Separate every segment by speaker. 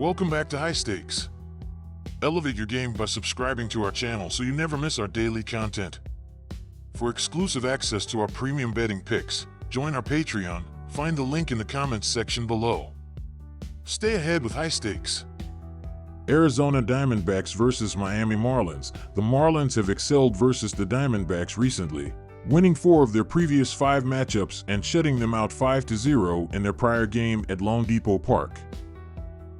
Speaker 1: Welcome back to High Stakes. Elevate your game by subscribing to our channel so you never miss our daily content. For exclusive access to our premium betting picks, join our Patreon. Find the link in the comments section below. Stay ahead with High Stakes. Arizona Diamondbacks versus Miami Marlins. The Marlins have excelled versus the Diamondbacks recently, winning 4 of their previous 5 matchups and shutting them out 5-0 in their prior game at Lone Depot Park.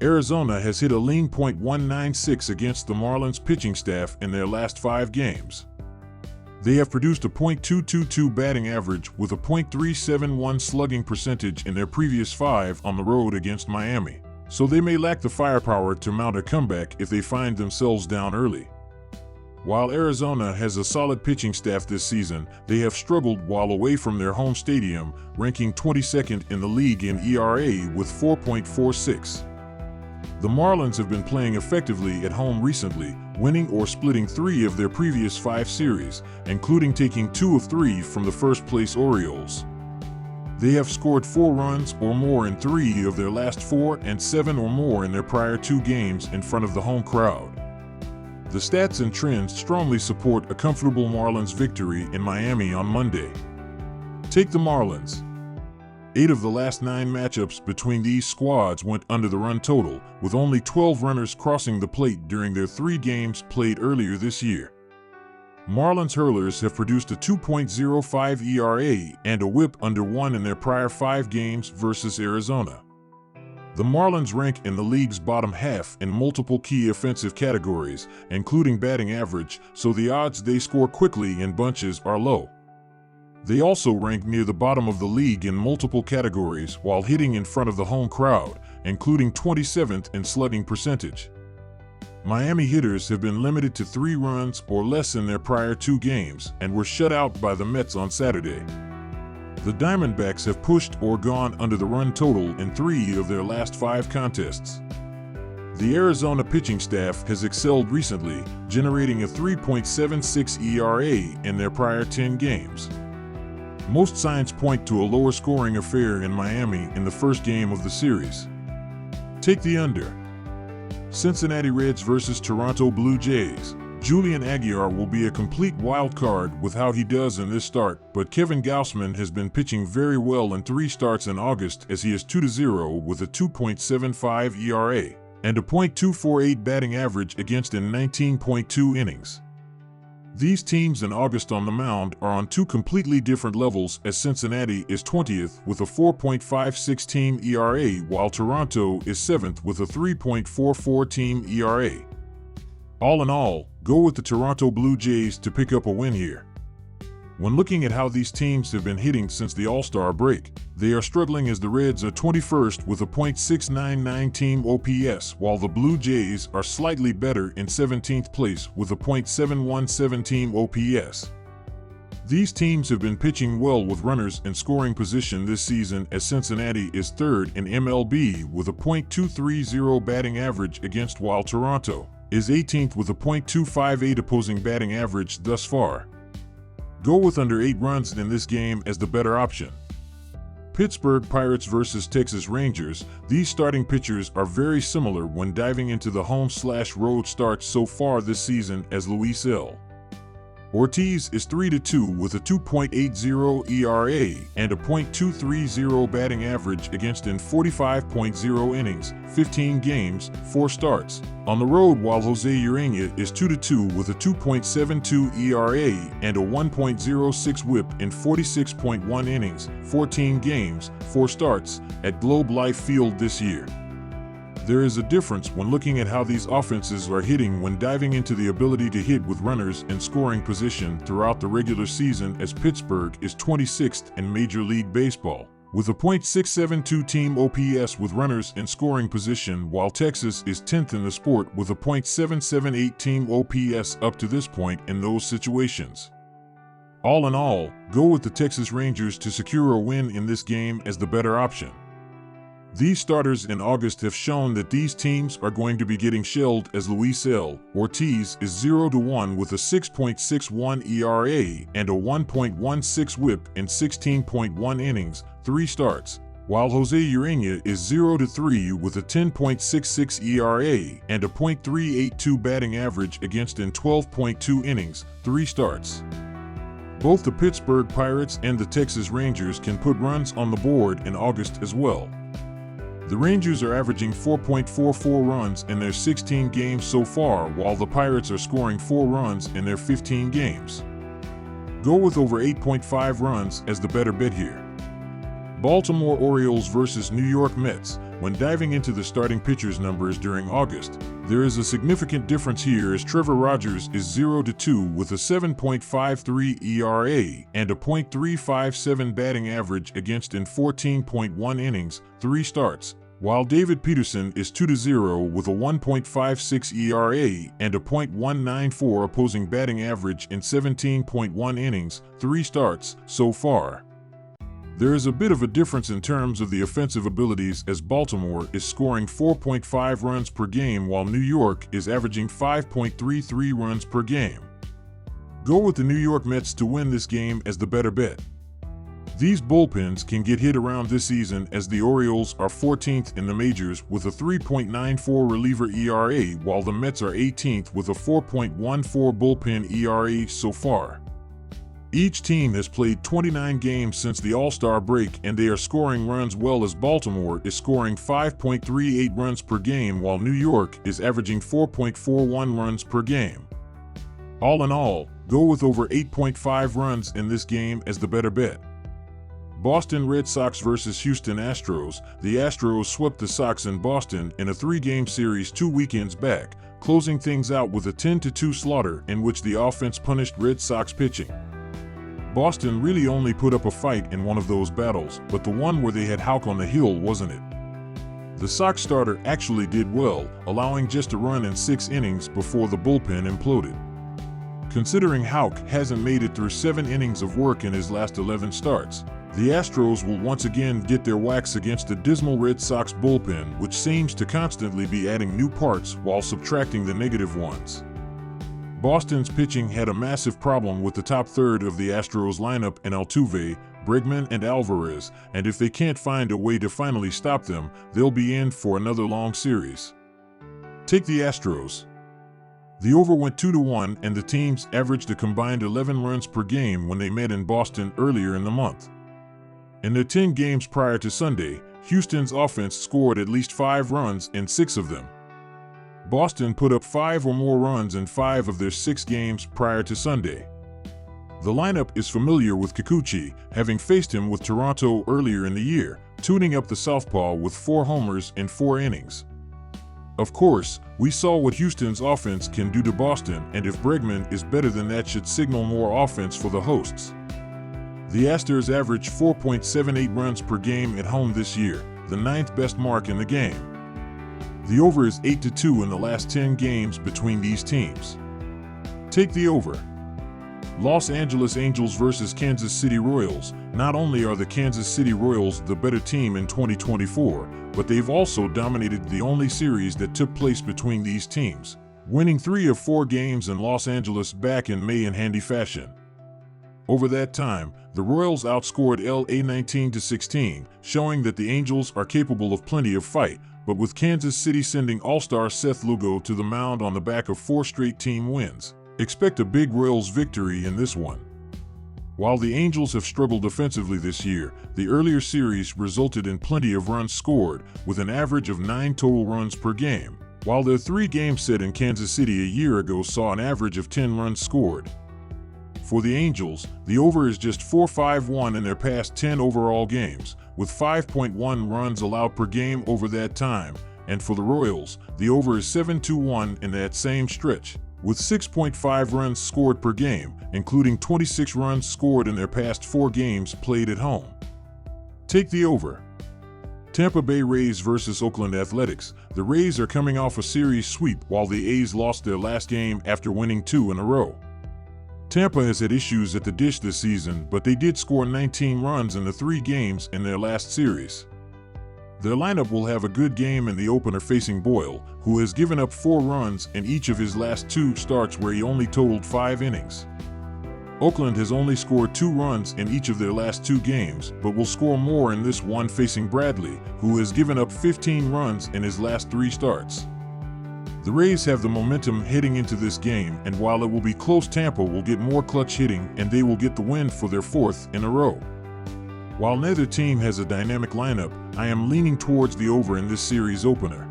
Speaker 1: Arizona has hit a lean .196 against the Marlins pitching staff in their last 5 games. They have produced a .222 batting average with a .371 slugging percentage in their previous 5 on the road against Miami, so they may lack the firepower to mount a comeback if they find themselves down early. While Arizona has a solid pitching staff this season, they have struggled while away from their home stadium, ranking 22nd in the league in ERA with 4.46. The Marlins have been playing effectively at home recently, winning or splitting 3 of their previous 5 series, including taking 2 of 3 from the first-place Orioles. They have scored 4 runs or more in 3 of their last 4 and 7 or more in their prior 2 games in front of the home crowd. The stats and trends strongly support a comfortable Marlins victory in Miami on Monday. Take the Marlins. 8 of the last 9 matchups between these squads went under the run total, with only 12 runners crossing the plate during their 3 games played earlier this year. Marlins hurlers have produced a 2.05 ERA and a whip under 1 in their prior 5 games versus Arizona. The Marlins rank in the league's bottom half in multiple key offensive categories, including batting average, so the odds they score quickly in bunches are low. They also rank near the bottom of the league in multiple categories while hitting in front of the home crowd, including 27th in slugging percentage. Miami hitters have been limited to 3 runs or less in their prior 2 games and were shut out by the Mets on Saturday. The Diamondbacks have pushed or gone under the run total in 3 of their last 5 contests. The Arizona pitching staff has excelled recently, generating a 3.76 ERA in their prior 10 games. Most signs point to a lower scoring affair in Miami in the first game of the series. Take the under. Cincinnati Reds versus Toronto Blue Jays. Julian Aguilar will be a complete wild card with how he does in this start, but Kevin Gausman has been pitching very well in 3 starts in August as he is 2-0 with a 2.75 ERA and a .248 batting average against in 19.2 innings. These teams in August on the mound are on 2 completely different levels, as Cincinnati is 20th with a 4.56 team ERA while Toronto is 7th with a 3.44 team ERA. All in all, go with the Toronto Blue Jays to pick up a win here. When looking at how these teams have been hitting since the All-Star break, they are struggling as the Reds are 21st with a .699 team OPS, while the Blue Jays are slightly better in 17th place with a .717 team OPS. These teams have been pitching well with runners in scoring position this season, as Cincinnati is 3rd in MLB with a .230 batting average against, while Toronto is 18th with a .258 opposing batting average thus far. Go with under 8 runs in this game as the better option. Pittsburgh Pirates versus Texas Rangers. These starting pitchers are very similar when diving into the home/road starts so far this season, as Luis L. Ortiz is 3-2 with a 2.80 ERA and a .230 batting average against in 45.0 innings, 15 games, 4 starts on the road, while Jose Urena is 2-2 with a 2.72 ERA and a 1.06 whip in 46.1 innings, 14 games, 4 starts at Globe Life Field this year. There is a difference when looking at how these offenses are hitting when diving into the ability to hit with runners in scoring position throughout the regular season, as Pittsburgh is 26th in Major League Baseball with a .672 team OPS with runners in scoring position, while Texas is 10th in the sport with a .778 team OPS up to this point in those situations. All in all, go with the Texas Rangers to secure a win in this game as the better option. These starters in August have shown that these teams are going to be getting shelled, as Luis L. Ortiz is 0-1 with a 6.61 ERA and a 1.16 whip in 16.1 innings, 3 starts, while Jose Urena is 0-3 with a 10.66 ERA and a .382 batting average against in 12.2 innings, 3 starts. Both the Pittsburgh Pirates and the Texas Rangers can put runs on the board in August as well. The Rangers are averaging 4.44 runs in their 16 games so far, while the Pirates are scoring 4 runs in their 15 games. Go with over 8.5 runs as the better bet here. Baltimore Orioles versus New York Mets. When diving into the starting pitchers' numbers during August, there is a significant difference here as Trevor Rogers is 0-2 with a 7.53 ERA and a .357 batting average against in 14.1 innings, 3 starts, while David Peterson is 2-0 with a 1.56 ERA and a .194 opposing batting average in 17.1 innings, 3 starts, so far. There is a bit of a difference in terms of the offensive abilities as Baltimore is scoring 4.5 runs per game while New York is averaging 5.33 runs per game. Go with the New York Mets to win this game as the better bet. These bullpens can get hit around this season as the Orioles are 14th in the majors with a 3.94 reliever ERA while the Mets are 18th with a 4.14 bullpen ERA so far. Each team has played 29 games since the All-Star break and they are scoring runs well as Baltimore is scoring 5.38 runs per game while New York is averaging 4.41 runs per game. All in all, go with over 8.5 runs in this game as the better bet. Boston Red Sox versus Houston Astros. The Astros swept the Sox in Boston in a 3-game series 2 weekends back, closing things out with a 10-2 slaughter in which the offense punished Red Sox pitching. Boston really only put up a fight in one of those battles, but the one where they had Houck on the hill, wasn't it? The Sox starter actually did well, allowing just a run in 6 innings before the bullpen imploded. Considering Houck hasn't made it through 7 innings of work in his last 11 starts, the Astros will once again get their whacks against the dismal Red Sox bullpen, which seems to constantly be adding new parts while subtracting the negative ones. Boston's pitching had a massive problem with the top third of the Astros lineup in Altuve, Bregman, and Alvarez, and if they can't find a way to finally stop them, they'll be in for another long series. Take the Astros. The over went 2-1 and the teams averaged a combined 11 runs per game when they met in Boston earlier in the month. In their 10 games prior to Sunday, Houston's offense scored at least 5 runs in 6 of them. Boston put up 5 or more runs in 5 of their 6 games prior to Sunday. The lineup is familiar with Kikuchi, having faced him with Toronto earlier in the year, tuning up the southpaw with 4 homers in 4 innings. Of course, we saw what Houston's offense can do to Boston, and if Bregman is better than that should signal more offense for the hosts. The Astros averaged 4.78 runs per game at home this year, the 9th best mark in the game. The over is 8-2 in the last 10 games between these teams. Take the over. Los Angeles Angels versus Kansas City Royals. Not only are the Kansas City Royals the better team in 2024, but they've also dominated the only series that took place between these teams, winning 3 of 4 games in Los Angeles back in May in handy fashion. Over that time, the Royals outscored LA 19-16, showing that the Angels are capable of plenty of fight, but with Kansas City sending All-Star Seth Lugo to the mound on the back of 4 straight team wins, expect a big Royals victory in this one. While the Angels have struggled defensively this year, the earlier series resulted in plenty of runs scored, with an average of 9 total runs per game, while their 3-game set in Kansas City a year ago saw an average of 10 runs scored. For the Angels, the over is just 4.51 in their past 10 overall games, with 5.1 runs allowed per game over that time, and for the Royals, the over is 7.21 in that same stretch, with 6.5 runs scored per game, including 26 runs scored in their past 4 games played at home. Take the over. Tampa Bay Rays versus Oakland Athletics. The Rays are coming off a series sweep while the A's lost their last game after winning 2 in a row. Tampa has had issues at the dish this season, but they did score 19 runs in the 3 games in their last series. Their lineup will have a good game in the opener facing Boyle, who has given up 4 runs in each of his last 2 starts where he only totaled 5 innings. Oakland has only scored 2 runs in each of their last 2 games, but will score more in this one facing Bradley, who has given up 15 runs in his last 3 starts. The Rays have the momentum heading into this game, and while it will be close, Tampa will get more clutch hitting and they will get the win for their 4th in a row. While neither team has a dynamic lineup, I am leaning towards the over in this series opener.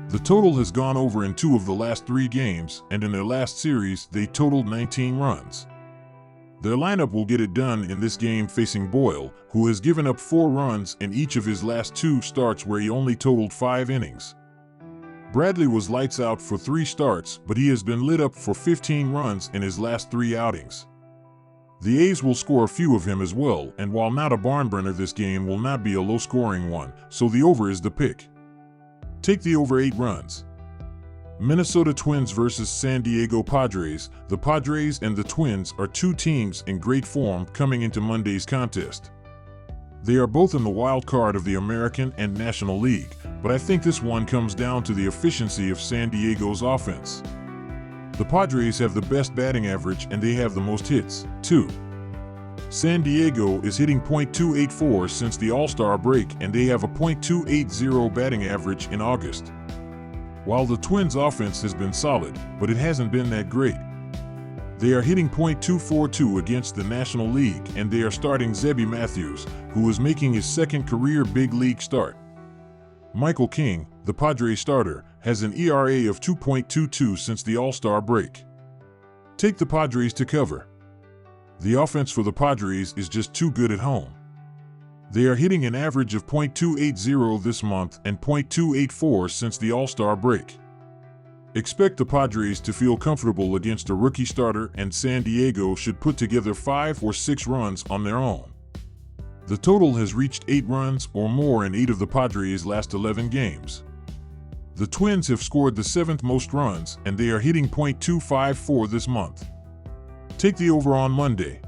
Speaker 1: The total has gone over in 2 of the last 3 games, and in their last series, they totaled 19 runs. Their lineup will get it done in this game facing Boyle, who has given up 4 runs in each of his last 2 starts where he only totaled 5 innings. Bradley was lights out for 3 starts, but he has been lit up for 15 runs in his last 3 outings. The A's will score a few of him as well, and while not a barn burner, this game will not be a low-scoring one, so the over is the pick. Take the over 8 runs. Minnesota Twins versus San Diego Padres. The Padres and the Twins are 2 teams in great form coming into Monday's contest. They are both in the wild card of the American and National League, but I think this one comes down to the efficiency of San Diego's offense. The Padres have the best batting average and they have the most hits, too. San Diego is hitting .284 since the All-Star break, and they have a .280 batting average in August. While the Twins' offense has been solid, but it hasn't been that great. They are hitting .242 against the National League, and they are starting Zebby Matthews, who is making his 2nd career big league start. Michael King, the Padres starter, has an ERA of 2.22 since the All-Star break. Take the Padres to cover. The offense for the Padres is just too good at home. They are hitting an average of .280 this month and .284 since the All-Star break. Expect the Padres to feel comfortable against a rookie starter, and San Diego should put together 5 or 6 runs on their own. The total has reached 8 runs or more in 8 of the Padres' last 11 games. The Twins have scored the 7th most runs, and they are hitting .254 this month. Take the over on Monday.